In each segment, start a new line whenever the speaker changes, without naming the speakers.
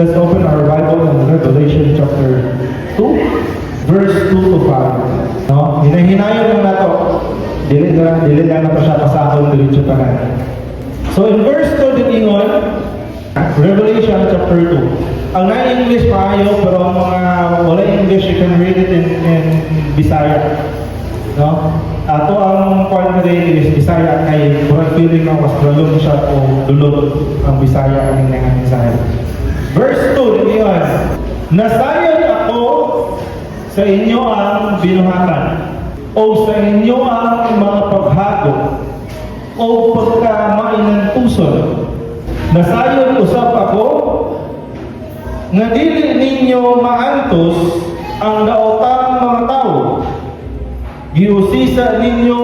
Let's open our Bible in Revelation chapter 2, verse 2 to 5. No? Hinahinayon lang na to. Dili lang na to siya pasahon diretso tanan. So in verse 2 din ingon, Revelation chapter 2. Ang na-English maayo, pero ang mga wala English, you can read it in Bisaya. No? Ato ang point is Bisaya kay murag feeling na mas dalong siya o dulog ang Bisaya ang nangyayang Bisaya. Verse 2 niyon, nasayod ako sa inyo ang binuhatan o sa inyo ang mga paghago o pagkamainantuson. Nasayod usap ako nga dili ninyo maantos ang daotang mga tao. Giusisa ninyo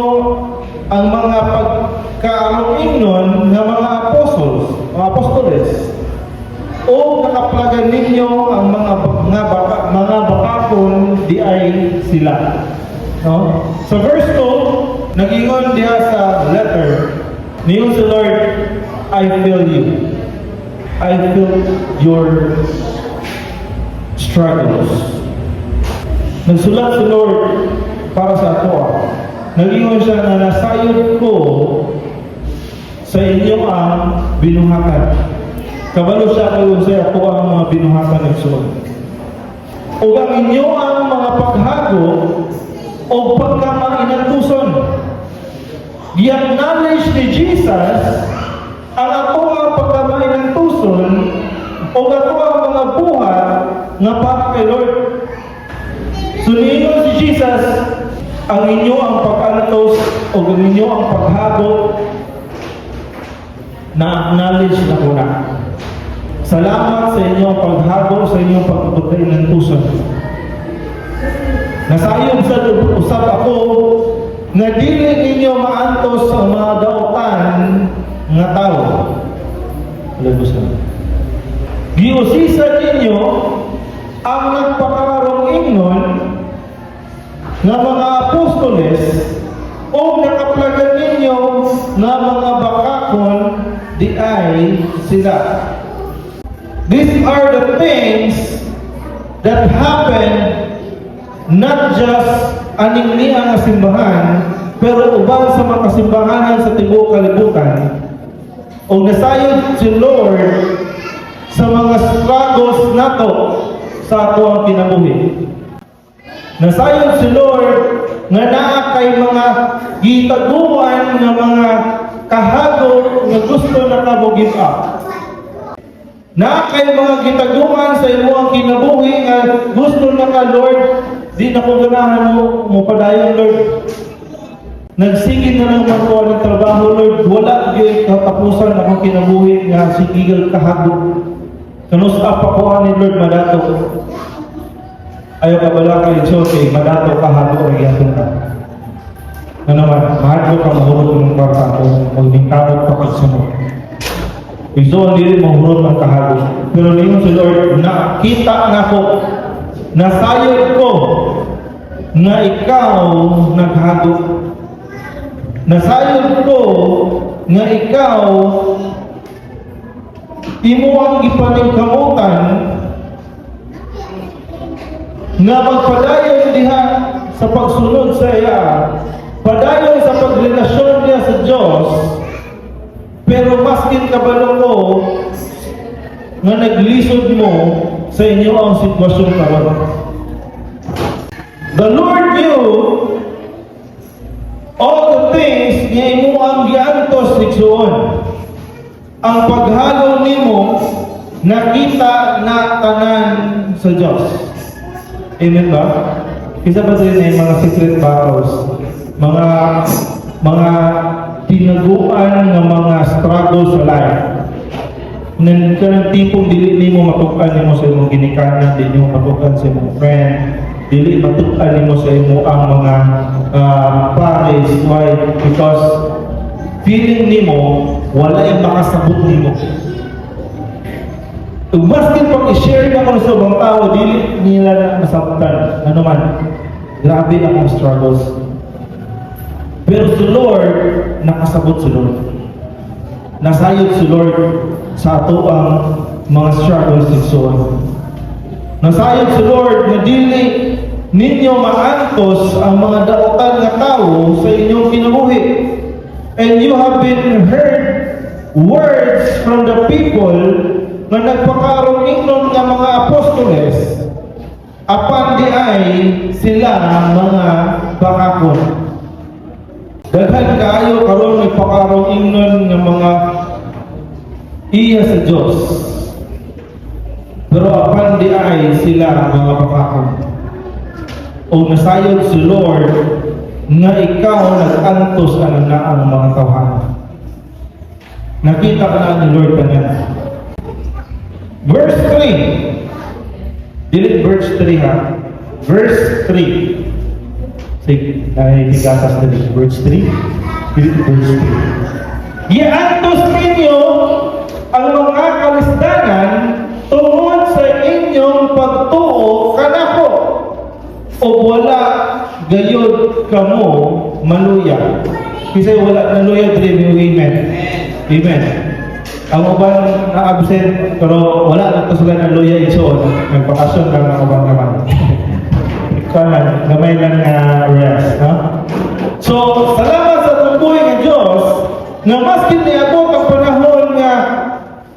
ang mga pagkaamong-ingnon ng mga apostoles. O nakaplagan ninyo ang mga bakakon di ay sila. No? So verse 2, nag-ingon diha sa letter, niyon sa Lord, I feel you. I feel your struggles. Nagsulat si Lord para sa ato. Nag-ingon siya na nasayod ko sa inyo ang binuhatan. Kabalo siya kayo sa ako ang mga binuhatan ng sulod. O ang inyo ang mga paghago o pagkamainantuson. I-acknowledge ni Jesus ang ako ang pagkamainantuson o ako ang mga buhat nga para kay Lord. Suningon si Jesus ang inyo ang pag-antos o ang inyo ang paghago na acknowledge na ko na. Salamat sa inyong paghago, sa inyong pagputay ng tuson. Nasayod sa usap ako na dili ninyo maantos ang mga daotan nga tao. Alagos na. Giusisa ninyo ang nagpakarong ingnon nga mga apostoles o nakaplagan ninyo nga mga bakakon di ay sila. These are the things that happen not just aning niya nga simbahan, pero uban sa mga kasimbahanan sa tibuok kalibutan. O nasayod si Lord sa mga struggles nato sa ato ang kinabuhi. Nasayod si Lord nga naa kay mga gitaguan nga mga kahago nga gusto na kabugin up. Na kay mga gitaguan sa imo ang kinabuhi nga gusto na ka Lord, di na ko ganahan mo padayon Lord. Nagsigid na lang magkuha ng trabaho Lord, wala gyud katapusan akong kinabuhi nga sigigal kahago. Kanus pa ni Lord madato. Ayaw ka bala kay Diyos kay madato kahago ang iyang na. Na naman, mahal ko ka mahurot ng para ako, magbingkamot pa pagsunod. Iso ang dili mahurot ng kahago. Pero niyon si Lord, nakita na ko, nasayod ko na ikaw naghago. Nasayod ko na ikaw imo ang ipaningkamutan nga magpadayon diha sa pagsunod sa iya, padayon sa pagrelasyon niya sa Diyos. Pero maskin kabalo ko nga naglisod mo sa inyo ang sitwasyon karon. The Lord knew all the things nga imo ang giantos igsuon. Ang paghalo nimo nakita na tanan sa Dios. Amen ba? Isa ba din ay mga secret battles, mga tinaguan ng mga struggles sa life. Nang kanang tipong dili nimo matukan nimo sa imong ginikanan, dili nimo matukan sa imong friend, dili matukan nimo sa imo ang mga pares. Why? Because feeling nimo wala yung makasabot nimo. Maskin pag i-share na ko sa ibang tao, dili nila nasabtan. Ano man, grabe akong struggles. Pero si Lord, nakasabot si Lord. Nasayod si Lord sa ato ang mga struggles igsoon. Nasayod si Lord na dili ninyo maantos ang mga daotan nga tawo sa inyong kinabuhi. And you have been heard words from the people nga nagpakaroon ingnon nga mga apostoles, apan di ay sila mga bakakon. Daghan kaayo karon nagpakaroon ingnon nga mga iya sa Dios, pero apan di ay sila mga bakakon. O nasayod si Lord nga ikaw nag-antos na ang mga tawhan. Nakita ka na ni Lord kanina. Verse 3. Dili verse 3 ha. Verse 3. Sige, ay tigatas na din. Verse 3. Dili verse 3. Giantos ninyo ang mga kalisdanan tungod sa inyong pagtuo kanako, o wala gayod kamo maluya. Kasi wala naluya dili amen. Amen. Ang uban na absent pero wala na to sila naluya isoon. Nagpakasyon ka ng ubang naman. Kanan, gamay lang na rest, ha? So, salamat sa tumbuhay ng Diyos na maskin niabot ang panahon nga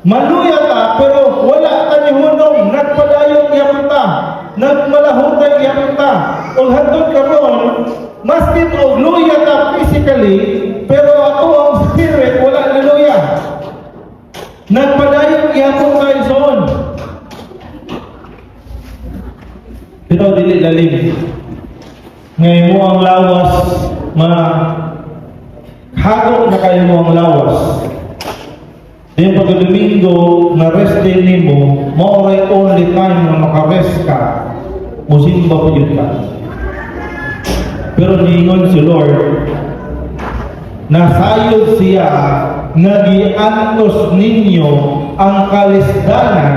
maluya ta pero wala ta ni hunong nagpadayong yaman ta, nagmalahutay yaman ta. O hantod karon maskin og luya ta physically pero ato ang spirit wala na luya. Nagpadayong yaman ta isoon. Pero dili lalim. Ngayon mo ang lawas hagok na kayo mo ang lawas. Then pag Domingo na rest day nimo, maoray only time na makarest ka, musimba po yun ka. Pero niingon si Lord, nasayod siya nga giantos ninyo ang kalisdanan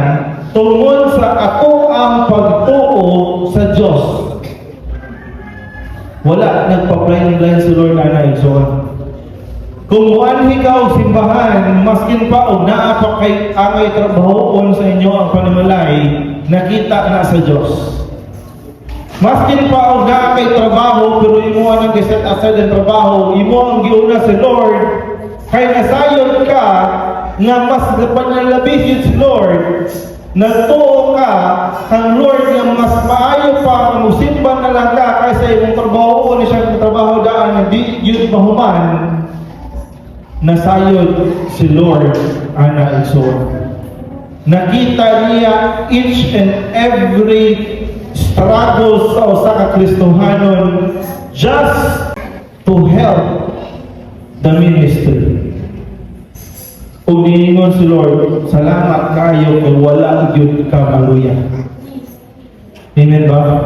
tungod sa ako ang pagtuo sa Diyos. Wala nagpa-blind si Lord na igsoon. Kung muanhi ka og simbahan, maskin pa og naa pa kay angay trabahoon sa inyo ang panimalay, nakita na sa Diyos. Maskin pa og naa kay trabaho pero imo ang giset aside ang trabaho, imo ang giuna si Lord, kay nasayod ka nga mas panalabis yun si Lord. Nagtuo ka kang Lord nga mas maayo pa ang musimba na lang ka kaysa imong trabaho ni siya trabaho daan na di yun mahuman. Nasayod si Lord ana igsoon. Nakita niya each and every struggle sa usa ka Kristohanon just to help the ministry. Ug niingon si Lord, salamat kayo kay wala gyud ka maluya. Amen ba?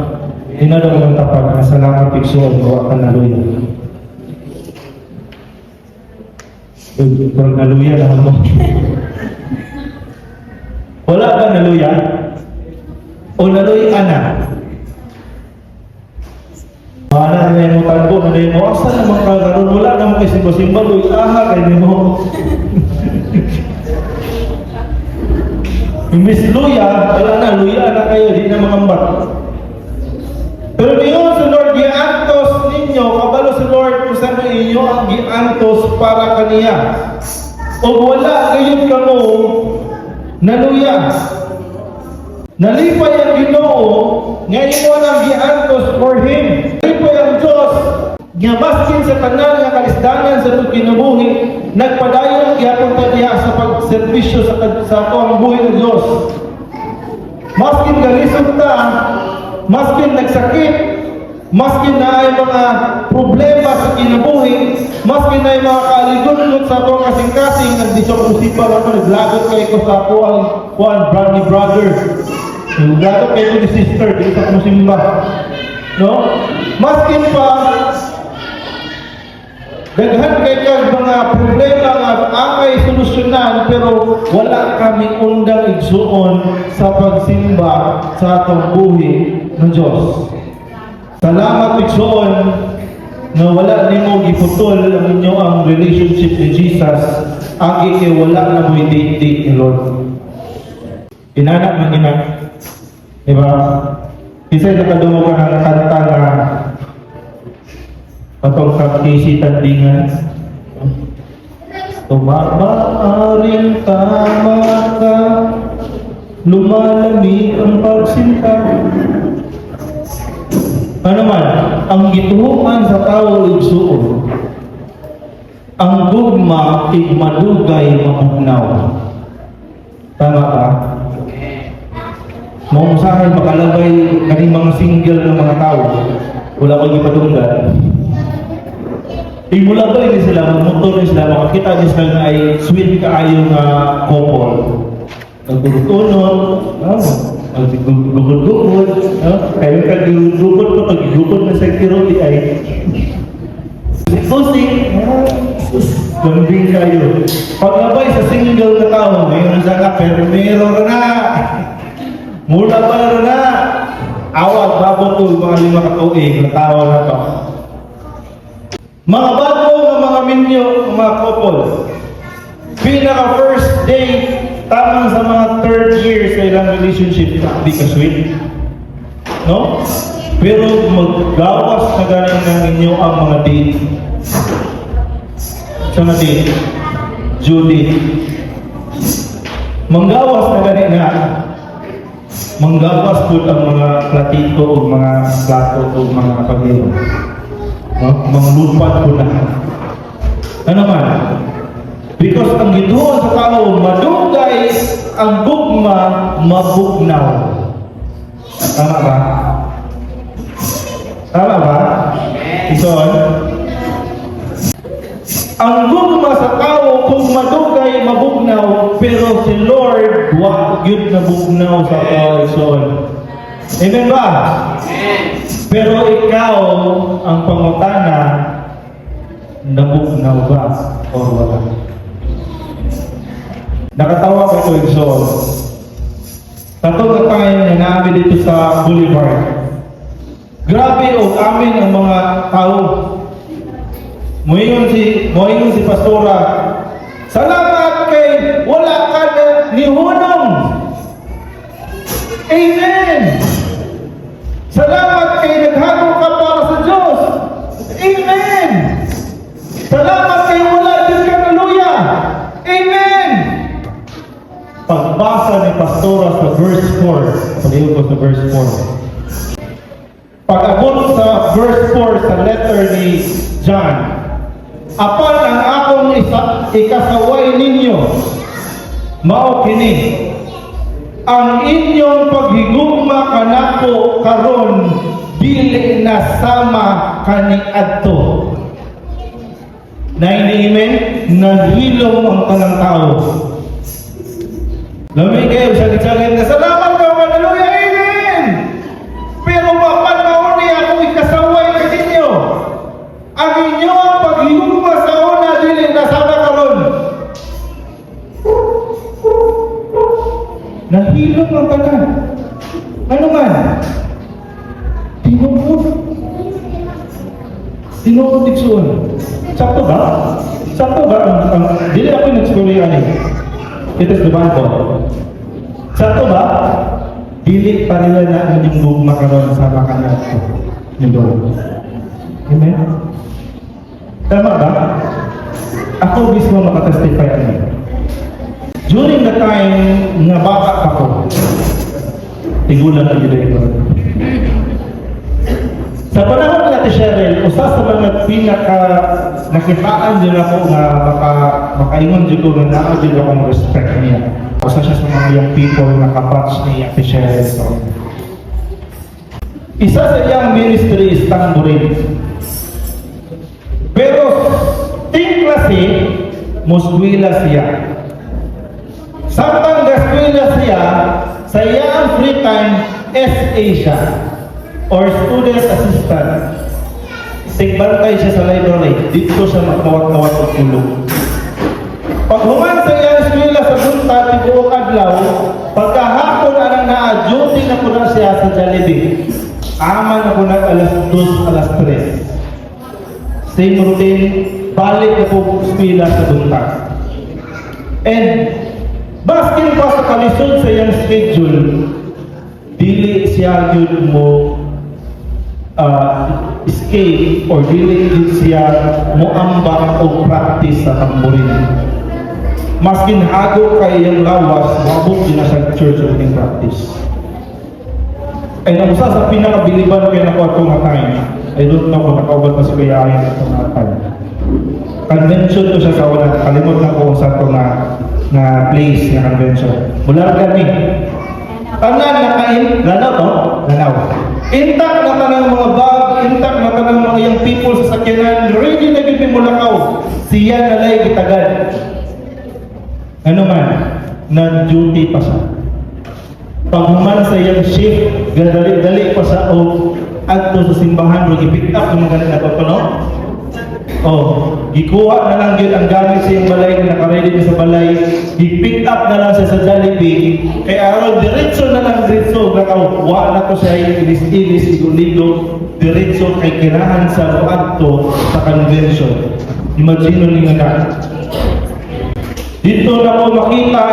Inado ang tapat na salamat igsoon wa ka naluya. Kung naluya na mo. Wala ka naluya? O naluya ka na? Mana na yung tanpo na yung asa naman ka karoon. Wala naman kayo simba-simba. Luya aha kayo mo. Imbis luya, wala na. Luya na kayo. Di na makambat. Pero niyon sa Lord, giantos ninyo, kabalo sa Lord kung saan inyo ang giantos para kaniya. O wala kayo kamo naluya. Nalipay ang Ginoo, ngayon mo ang giantos for Him. Nalipay ang Diyos, nga maskin sa tanan nga kalisdanan sa itong kinabuhi, nagpadayon gyapon ta diha sa pagserbisyo sa ato ang buhay ng Diyos. Maskin galisod ta, maskin nagsakit, maskin na ay mga problema sa kinabuhi, maskin na ay mga kaaligon sa atong kasing-kasing, nagdisok-usipa ako, naglagot kayo ko sa ako ang brother brother. Naglagot kayo ko ni sister, dito ako simba. No? Maskin pa, daghan kayo mga problema nga angay solusyonan, pero wala kaming undang igsuon sa pagsimba sa atong buhi ng Diyos. Salamat igsuon na wala nimo giputol ang inyo ang relationship ni Jesus, agi kay wala na mo date ni Lord. Inanak man ina. Diba? Isa nakadungo ka ng kanta na patong kakisi tandingan. Tumamaaring tama ka, lumalami ang pagsinta. Ano man, ang gituhuman sa tao igsuon, ang gugma igmadugay mamugnaw. Tama ba? Mong sa akin makalagay kaning mga single ng mga tao, wala ko ipadunggan. Imulagay din sila, motor din sila, makakita din sila na ay sweet kaayo nga couple. Nagbutunod, nagugod-gugod, kayo kagugod po, pag-gugod na sa kiroti ay Susi, gambing kayo. Paglabay sa single na tao, mayroon siya ka, pero mayroon na. Mula pa na. Awag, babotol, mga 5 katuig na tao na to. Mga bago ng mga minyo, mga couple, pinaka first day, tamang sa mga 3rd year sa ilang relationship, di ka sweet. No? Pero maggawas na galing ng inyo ang mga date. Sa mga date, Judy. Manggawas na galing na. Manggawas po ang mga platito o mga plato o mga pagino. No? Mga lupad po na. Ano man? Because ang gituon sa tao, madugay ang gugma, mabugnaw. Tama ba? Tama ba? Ison? Ang gugma sa tao, kung madugay, mabugnaw, pero si Lord, wag yun na bugnaw sa tao. Ison? Amen ba? Pero ikaw, ang pangutana, nabugnaw ba o wala? Nakatawa ko ito, Ison. Tatong na tayo na namin dito sa Boulevard. Grabe o amin ang mga tao. Moingon si Pastora, salamat kay wala ka na nihunong. Amen. Salamat kay naghago ka para sa Diyos. Amen. Salamat kay wala din ka naluya. Amen. Pagbasa ni Pastora sa verse 4, pag-iwan ko sa verse 4. Pag-abot sa verse 4 sa letter ni John, apan ang akong ikasaway ninyo, mao kini, ang inyong paghigugma kanako karon dili na sama kaniadto. Na amen, nahilom ang tanang tao. Lamig kayo sa nagsalit na salamat ka, hallelujah, amen. Pero mapan niya ako ikasaway sa inyo. Ang inyong paghigugma sa una dili na sama karon. Nahilom ang tanan. Ano man? Tinubod. Tinubod diksuon. Sakto ba? Sakto ba? Dili ako nagsulian eh. Ito sa diba ko? Sakto ba? Dili pa rin na ang gugma karon sa makanat ko. Yung Amen? Tama ba? Ako mismo makatestify ano. During the time nga bata ako, tigulan ang director. Sa panahon ni Ate Cheryl, usa sa mga nakitaan din ako nga makaingon din ko na naa din akong respect niya. Usa siya sa mga young people na kapatch ni Ate Cheryl. So, isa sa iyang ministry is tambourine. Pero, ting klase, muskwila siya. Samtang gaskwila siya, sa iyang free time, SA siya. Or student assistant. Tigbantay siya sa library. Dito siya magkawat-kawat at tulog. Pag human sa iyang eskwela sa bunta, tibuok adlaw, pagkahapon anang na-duty na po na siya sa Jollibee. Aman na po na alas 2, alas 3. Same routine, balik na po eskwela sa bunta. And Baskin pa sa kalisod sa iyang schedule, dili siya yun mo escape or dili yun siya mo ambak o practice sa tamburin. Maskin hago kay iyang lawas, mabot din na sa church o in practice. Ay ang usa sa pinakabiliban kay nakuha ko nga time, I don't know kung nakaubat pa si Kuya Ayan ito nga time. Convention to siya sa una, kalimot na ko sa ito na place na convention. Mula kami, tanan nakain, lanaw to? Lanaw. Intact na tanang mga bag, intact na tanang mga young people sa sakyanan, ready na gipin Mulakaw, siya nalay gitagad. Ano man, na-duty pa siya. Pag human sa iyang shift, dali pa siya o adto sa simbahan, mag-pick up ng mga ganit na no? Gikuha na lang yun ang gamit sa iyong balay na nakaready sa balay, i-pick up na lang siya sa Jollibee, kaya araw, diretso na lang diretso, nakawa na ko siya ilis-ilis, ligo, diretso kay kinahan sa adto sa convention. Imagine nyo nga dito na ko makita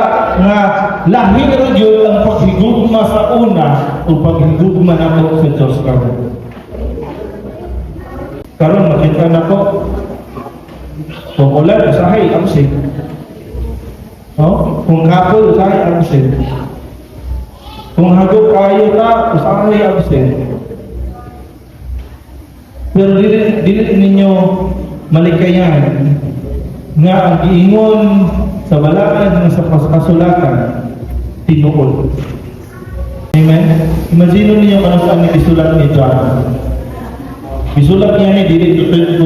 nga lahi rin yun ang paghigugma sa una o paghigugma na ko sa Diyos karon. Karon makita na ko kung ulan, usahay, absent. Kung kapol, usahay, absent. Kung hagok kayo ta, usahay, absent. Pero dili ninyo malikayan nga ang giingon sa balaan sa kasulatan tinuod. Amen? Imagine niyo kung ano saan isulat ni John. Isulat niya ni dili 2025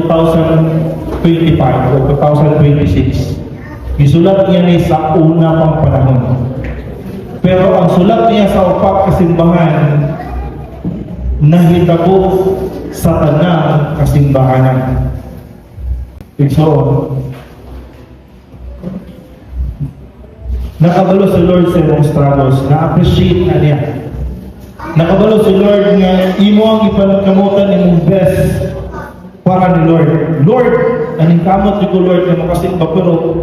o 2026. Isulat niya ni sa una pang panahon. Pero ang sulat niya sa upat kasimbahan nahitabo sa tanang kasimbahanan. So, nakabalo si Lord sa iyong struggles, na-appreciate na niya. Nakabalo si Lord nga imo ang ipanagkamutan imong best para ni Lord. Lord, aning kamot ko Lord na makasimba pero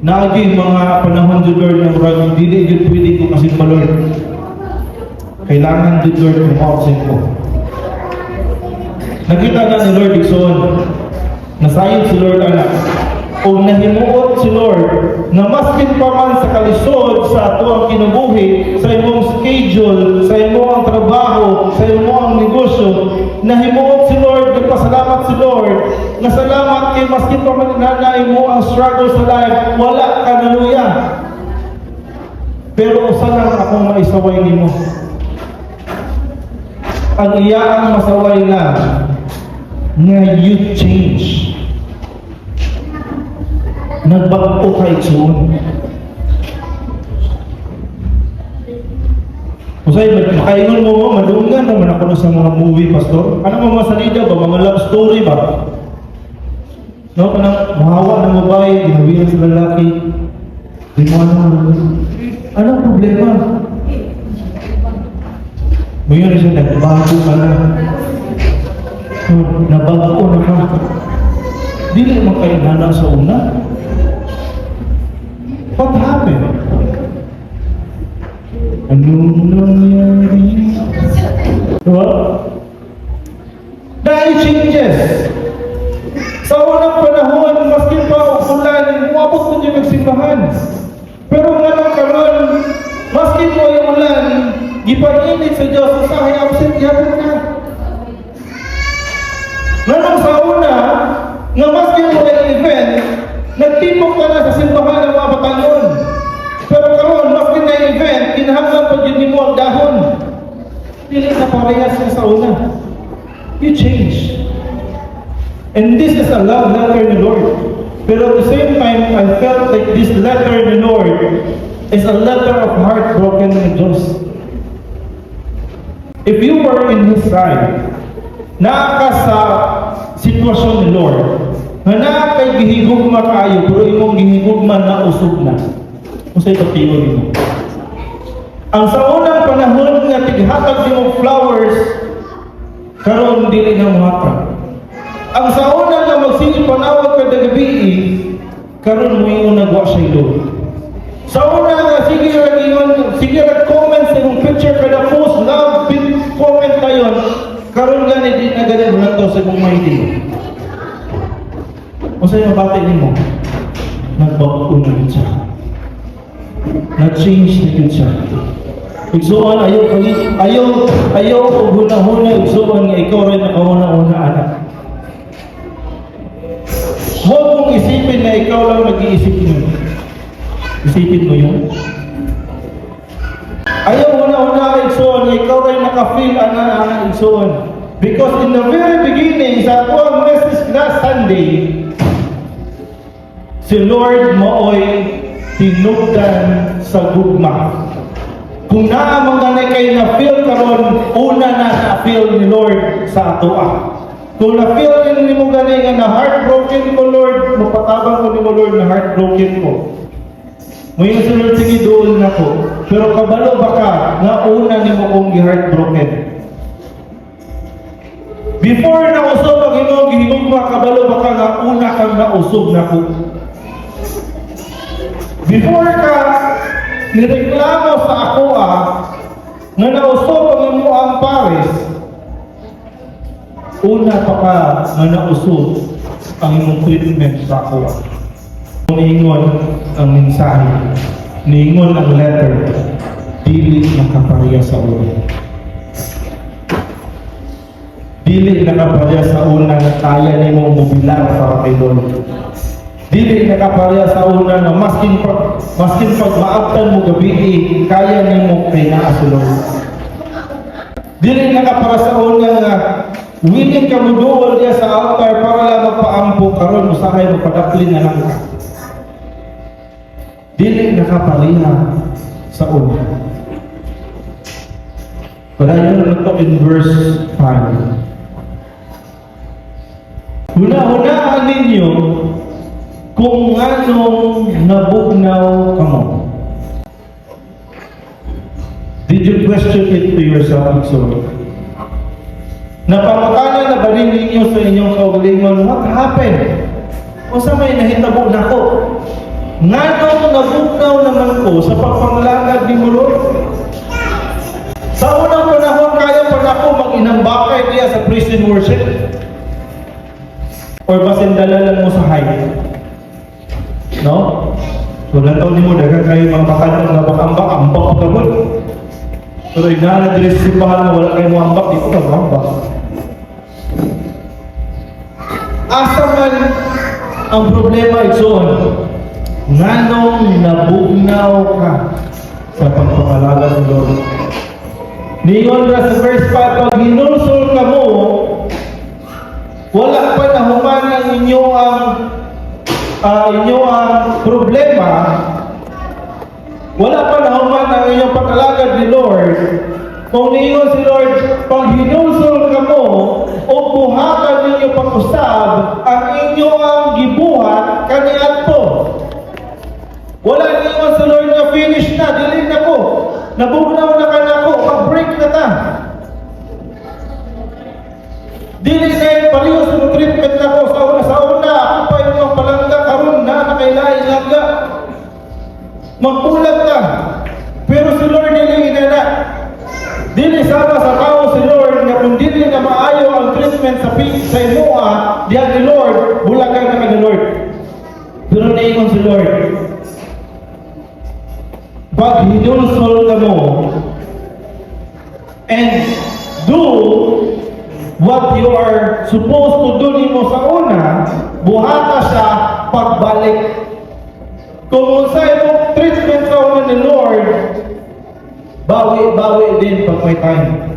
naagi mga panahon ni Lord na murag dili gyud pwede ko kasimba Lord. Kailangan ni Lord mo option ko. Nakita na ni Lord Dixon, nasayon si Lord anak. O nahimuot si Lord na maskin pa man sa kalisod sa ato ang kinabuhi, sa imong schedule, sa imong trabaho, sa imong negosyo, nahimuot si Lord, nagpasalamat si Lord, nasalamat kay maskin pa man nanay mo ang struggle sa life, wala ka naluya. Pero usa lang akong maisaway nimo. Ang iyaang masaway lang nga you change. Nagbago kay June. Usay, makaingon mo, madungan naman ako sa mga movie, pastor. Ano mga salida ba? Mga love story ba? No, kanang mahawa ng babae, ginawiran sa lalaki. Di mo anong problema? Ngayon na siya, nagbago ka na. Nabago na ka. Dili naman kayo nana sa una. What happened? Anong nangyari? What? Dahil changes. Sa unang panahon, maskin pa ulan, umabot mo dyan magsimbahan. Pero nga lang karon, maskin mo yung ulan, gipaninit sa Diyos, sa hay absent, yapon na. Ngayon sa una, nga maskin mo yung event, nagtipok ka na sa simbahan ng mga batalyon. Pero karon, maskin na yung event, kinahanglan pa dyan mo ang dahon. Dili na parehas na sa una. You change. And this is a love letter ni Lord. Pero at the same time, I felt like this letter ni Lord is a letter of heart broken ni Diyos. If you were in His side, naaka sa sitwasyon ni Lord, na naakay gihigugma kayo, pero imong gihigugma na usog na. Kung sa'yo ito mo. Ang sa unang panahon nga tighatag yung flowers, karon dili na muhatag. Ang sa una nga magsige panawag kada gabi, karon mo yung nagwa siya Lord. Sa una nga, sige comment sa yung picture kada post, love, comment na yun, karon gani, di na gani, bulan to sa kong mahitig. O sa'yo mabati mo, nagbago na yun siya. Nag-change na yun siya. Igsuon, ayaw kung huna-huna, igsuon nga ikaw rin nakahuna-huna anak. Huwag mong isipin na ikaw lang nag-iisip mo. Isipin mo yun. Ayaw huna-huna, igsuon, ikaw rin naka-feel ana igsuon. Because in the very beginning, sa akong message last Sunday, si Lord mooy tinugdan sa gugma. Kung naamanganay kayo na-feel karon, una na-feel ni Lord sa atoa. Kung na-feel ni mo gani nga na-heartbroken mo Lord, mapatabang ko ni mo Lord na heartbroken ko. Ngayon sa Lord, sige doon na ko. Pero kabalo ba ka na una ni mo kong heartbroken? Before na usog ang imong gihigugma, kabalo ba ka nga una kang nausog na ko? Before ka nireklamo sa ako nga nausog ang imo ang pares, una pa ka nga nausog ang imong treatment sa ako. Niingon ang mensahe, niingon ang letter, dili nakapareha sa una. Dili nakapareha sa una na kaya nimo mobilar para kay Lord. Dili nakapareha sa una na maskin pag maabtan mo gabi, kaya nimo kay naa sa Lord. Dili nakapareha sa una nga willing ka mo duol diya sa altar para lang magpaampo karon usahay mo padapli na lang ka. Dili nakapareha sa una. Padayon na ito in verse 5. Huna-hunaan ninyo kung anong nabugnaw kamo. Did you question it to yourself? So, napapakala na ba rin ninyo sa inyong kaugalingon, what happened? O sa may nahitabo na ko? Nganong nabugnaw naman ko sa pagpanglagad ni Lord? Sa unang panahon, kaya pa na ako mag-inambakay niya sa prison worship? Or basin dalalan mo sa height? No? So, lantaw ni mo, dagan kayo mga makanang na ambak ka mo. Pero ignanag-dress si Bahal na wala kayo mga ambak, di ko mag-ambak. Asa man ang problema itoon, nganong nabugnaw ka sa pagpapalaga ng Lord. Niyon na sa verse 5, pag hinusol ka mo, wala pa nahuman ang inyong problema, wala pa nahuman ang inyong pagkalagad ni Lord. Kung niyon si Lord, pag hinusol ka mo, o buhatan ninyo pag-usab, ang inyong gibuhat, kaniadto. Wala niyon si Lord na finish na, dilin na ko. Nabugnaw na ka na ko, pag-break na ta. Dili na yung paliw sa treatment na ko sa una, ako pa yung palangga karon na nakailain langga. Magpulag ka. Pero si Lord dili inana. Dili sama sa tao si Lord na kung dili na maayo ang treatment sa imoa, diyan ni Lord, bulagan na ka ni Lord. Pero naingon si Lord, pag hinulsol ka mo and do what you are supposed to do nimo sa una, buhata siya pagbalik. Kung unsay mo treatment sa una ni Lord, bawi din pag may time.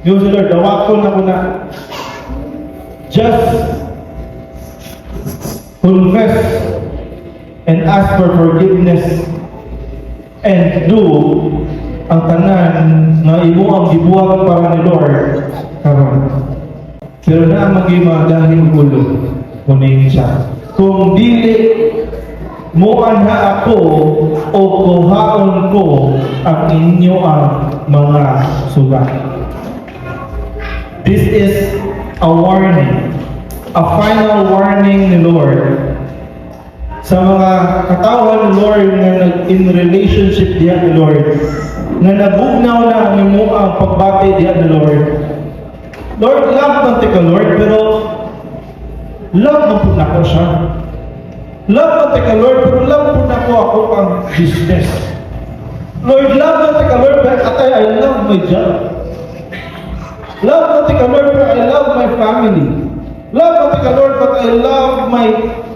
Yung si Lord, dawakon na ko na. Just confess and ask for forgiveness and do ang tanan na imo ang gibuhat para ni Lord karon. Pero na maging mga dahil ulo kunin siya. Kung dili mo anha ako o kuhaon ko ang inyo ang mga sugat. This is a warning, a final warning ni Lord sa mga katawan, Lord, na in relationship diya ni Lord, na nabugnaw na ang imo ang pagbati diya ni Lord. Lord, love man ka Lord, pero love mo po na ko siya. Love man ka Lord, pero love po na ko ako ang business. Lord, love man ka Lord, pero katay, I love my job. Love man ka Lord, pero I love my family. Love man ka Lord, but I love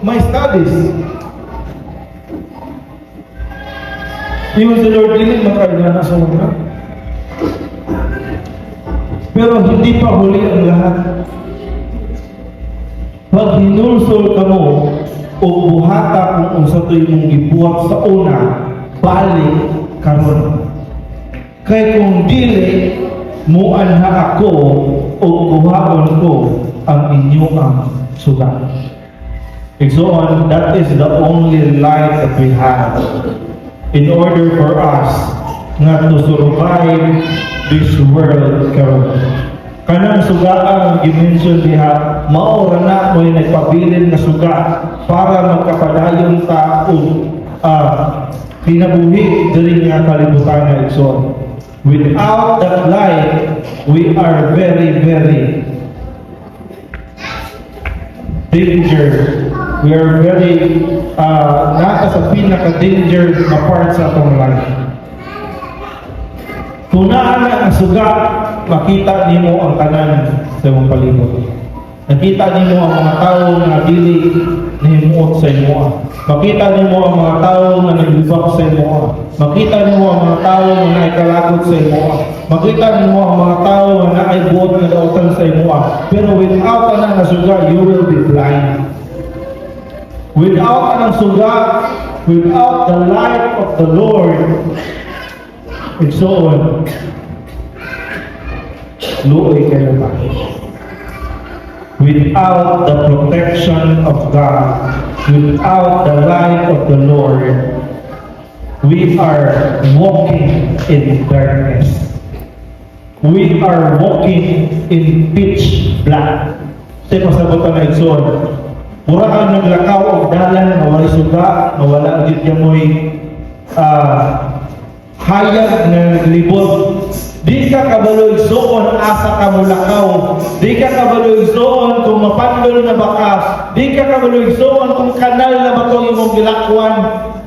my studies. Yung si Lord, hindi makailangan sa mga. Pero hindi pa huli ang lahat. Pag hinulsol ka mo, o buhata kung sa to'y mong gibuhat sa una, balik karon. Kaya kung dili, muanha ako, o buhaon ko ang inyong sugat. Exoon, that is the only life that we have in order for us nga to survive this world karon. Kanang suga ang dimension diha, maura na mo'y nagpabilin na suga para magkapadayon ta pinabuhi diri nga kalibutan nga igsoon. Without that life, we are very, very danger. We are very nasa sa pinaka-danger na part sa atong life. Kung naan ang suga, makita nimo ang tanan sa imong palibot. Nakita nimo ang mga tao na dili nahimuot sa imo. Makita nimo ang mga tao na naglibak sa imo. Makita nimo ang mga tao na naikalagot sa imo. Makita nimo ang mga tao na naibuot na dautan sa imo. Pero without tanan na suga, you will be blind. Without anang suga, without the light of the Lord, and so on, luoy kayo ba? Without the protection of God, without the light of the Lord, we are walking in darkness. We are walking in pitch black. Sa pasabutan na igsoon, mura kang naglakaw og dalan, nawala suga, nawala agit niya mo'y hayag na naglibot. Di ka kabaloy soon asa ka mulakaw. Di ka kabaloy soon kung mapandol na bakas. Di ka kabaloy soon kung kanal na batong imong gilakwan.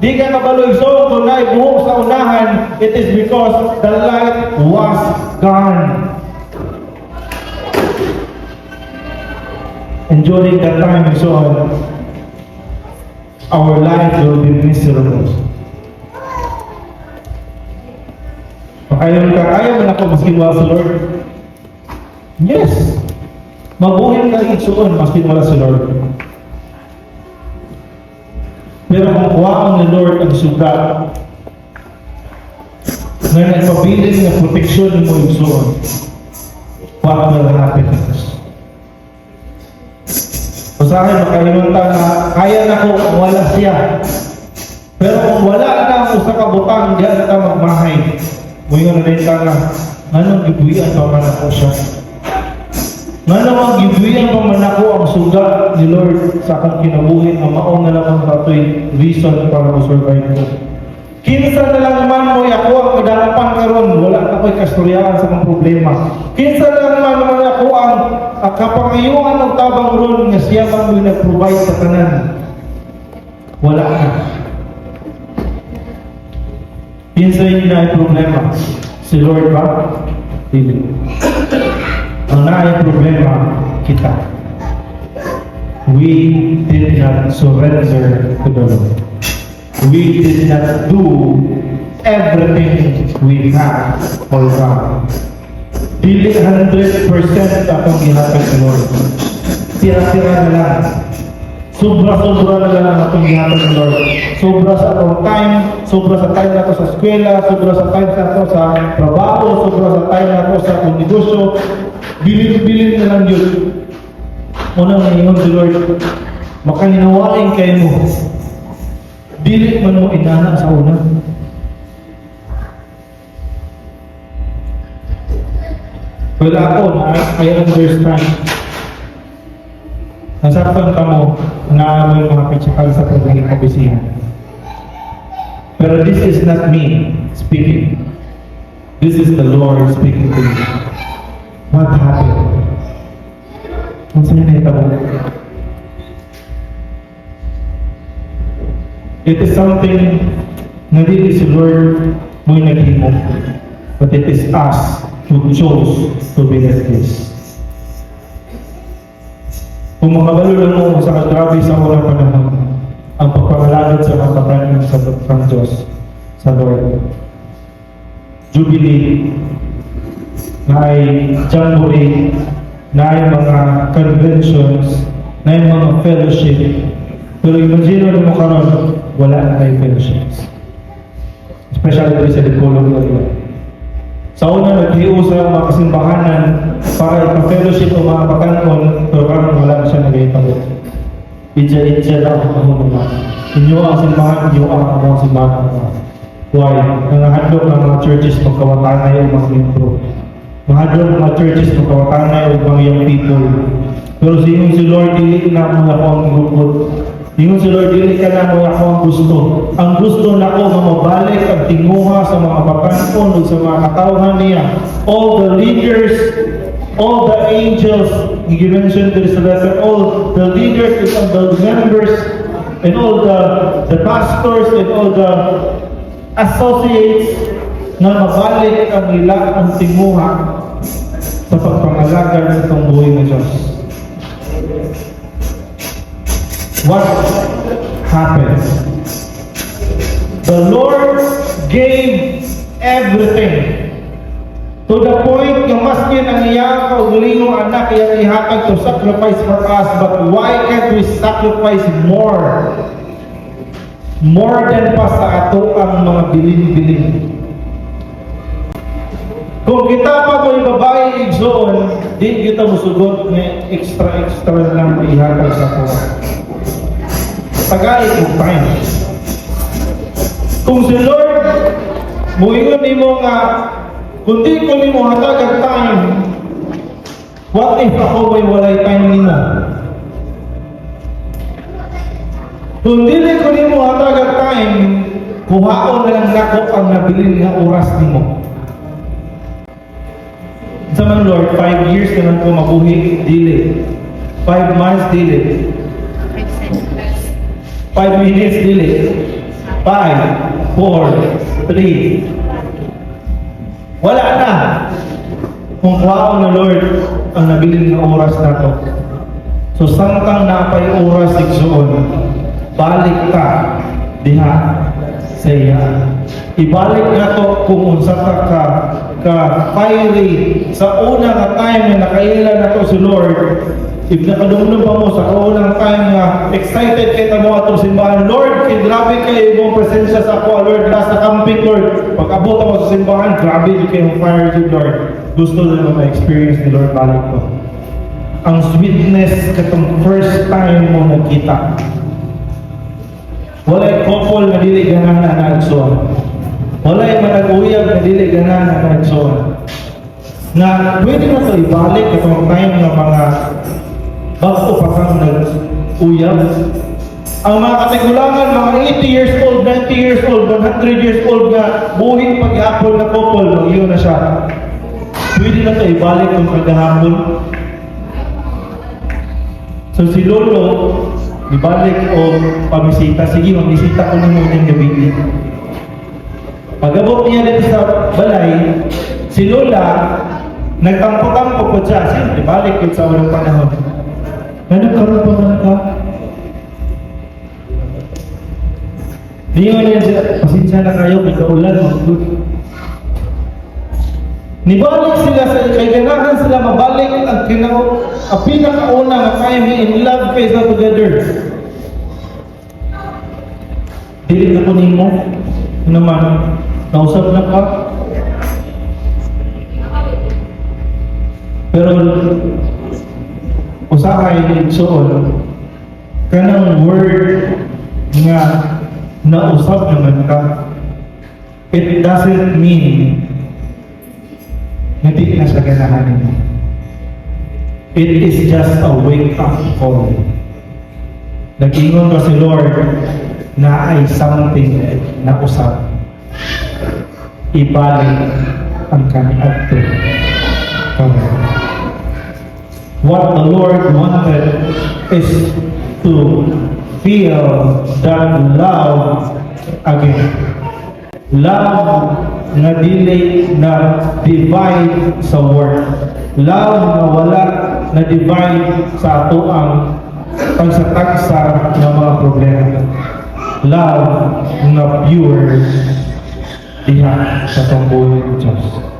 Di ka kabaloy soon kung naibuhok sa unahan. It is because the light was gone. And during that time, so on, our life will be miserable. Kaya mo na ako maskin wala sa Lord? Yes. Mabuhin ka igsuon maskin wala sa Lord. Pero kung kuhaan ni Lord ang sugat na nagpabilin na proteksyon mo igsuon, what will happen next? Usahin makalimutan na kaya na ko kung wala siya. Pero kung wala na ang usa ka butang, diyan ka magmahay. Ngayon na rin ka nga, anong gibuyan pa man ako siya? Anong gibuyan pa man ako ang suga ni Lord sa akong kinabuhin na maong na lang ang tatoy reason para ma-survive ko. Kinsa na lang man mo ako ang kadalapan karon, wala na ko'y kasturyahan sa mga problema. Kinsa na lang man mo ako ang kapangayuan ng tabang ron nga siya man mo nag-provide sa tanan. Wala na. Kinsa yun na ay problema? Si Lord ba? Hindi. Ang na ay problema, kita. We did not surrender to the Lord. We did not do everything we have for God. Dili 100% akong gihatag sa Lord. Tira-tira na lang. Sobra-sobra na lang ang atong gihatag sa Lord. Sobra sa atong time, sobra sa time nato sa eskwela, sobra sa time nato sa trabaho, sobra sa time nato sa atong negosyo. Bilin na lang yun. Unang ngayon si Lord, makahinawain kayo mo. Dili man mo inana sa una. Wala ako, I understand. Nasaktan ka mo. naamoy mga pitsakal sa pagiging kabisihan. Pero this is not me speaking. This is the Lord speaking to me. What happened? Kung saan na ito? It is something na di si Lord mo'y naghimo. But it is us who chose to be like this. Kung makabalo lang mo sa grabe sa unang panahon, ang pagpamalagad sa kapatanan ng Diyos sa Lord. Jubilee, na ay jamboree, na ay mga conventions, na ay mga fellowship. Pero imagine mo karon, wala na kayo fellowships. Especially sa Dipolog area. Sa una, naghiyo sa mga kasimbahanan para ipag-fellowship o mga patanon, pero karon wala na siya nag-iipagod. Itya lang ako naman. Inyo ang simbahan, inyo ang mga simbahan. Why? Nangahandog ng mga churches magkawatanay o mga membro. Nangahandog ng mga churches magkawatanay o mga young people. Pero si Lord, dili na mo ako ang grupot. Yung si Lord, dili ka na mo ako ang gusto. Ang gusto na ko na mabalik ang tinguha sa mga papanon o sa mga katawhan niya. All the leaders, all the angels, you mentioned this letter, all the leaders and the members, and all the pastors and all the associates na mabalik ang nila ang tinguha sa pagpangalaga ng itong buhay ng Diyos. What happened? The Lord gave everything. To the point nga maskin ang iyang kaugalingong anak iyang ihatag to sacrifice for us, but why can't we sacrifice more? More than pa sa ato ang mga bilin-bilin. Kung kita pa ko yung babae igsoon, di kita musugot nga extra lang ihatag sa kuha. Tagay kong time. Kung si Lord, muingon mo nga, kundi ko ni mo hatag ang time, what if ako may walay time ni mo? Kung dili ko ni mo hatag ang time, kuhaon na lang nako ang nabilin nga oras ni mo. Sa man Lord, 5 years na lang ko mabuhi, dili. 5 months, dili. 5 minutes, dili. 5, 4, 3. Wala na. Kung kuhaon na Lord ang nabilin ng oras na to. So, samtang napay oras igsoon, balik ka diha sa iya. Ibalik na to kung unsa ka fiery sa una nga time na nakailan na to si Lord. If nakadumdum pa mo sa unang time nga excited kita mo atong simbahan, Lord, kay grabe kayo imong presensya sa ako, Lord, nasa camping, Lord. Pag abot ako sa simbahan, grabe kayo fire you, Lord. Gusto na ma-experience ni Lord balik ko. Ang sweetness katong first time mo nagkita. Walay couple na dili ganan na naigsoon. Walay manag-uyab na dili ganan na naigsoon. Na pwede na ito ibalik katong time ng mga bago pa kang nag-uyab. Ang mga katigulangan, mga 80 years old, 90 years old, 100 years old na buhing paghapon na couple, iyon na siya. Pwede na ito ibalik kung paghapon. So si Lolo, ibalik o pamisita. Sige, magbisita ko nung unang gabi. Pag-abot niya dito sa balay, si Lola, nagtampo-tampo po siya. Siyempre, balik ko sa unang panahon. Nagkaroon pa man ka? Di yun yan siya, pasensya na kayo, may kaulan, mag-good. Nibalik sila sa kay ganahan sila mabalik ang pinakauna nga time in love face na together. Dili na ko nimo naman nausap na ka. Pero usahay igsoon kanang word nga nausap naman ka. It doesn't mean hindi na sa ganahan ninyo. It is just a wake-up call. Nag-ingon pa si Lord na ay something na usap. Ibalik ang kaniadto. What the Lord wanted is to feel that love again. Love na dili na divide sa world. Love na wala na divide sa ato ang pagsatagsa ng mga problema. Love na pure diha sa tambuhin ng Diyos.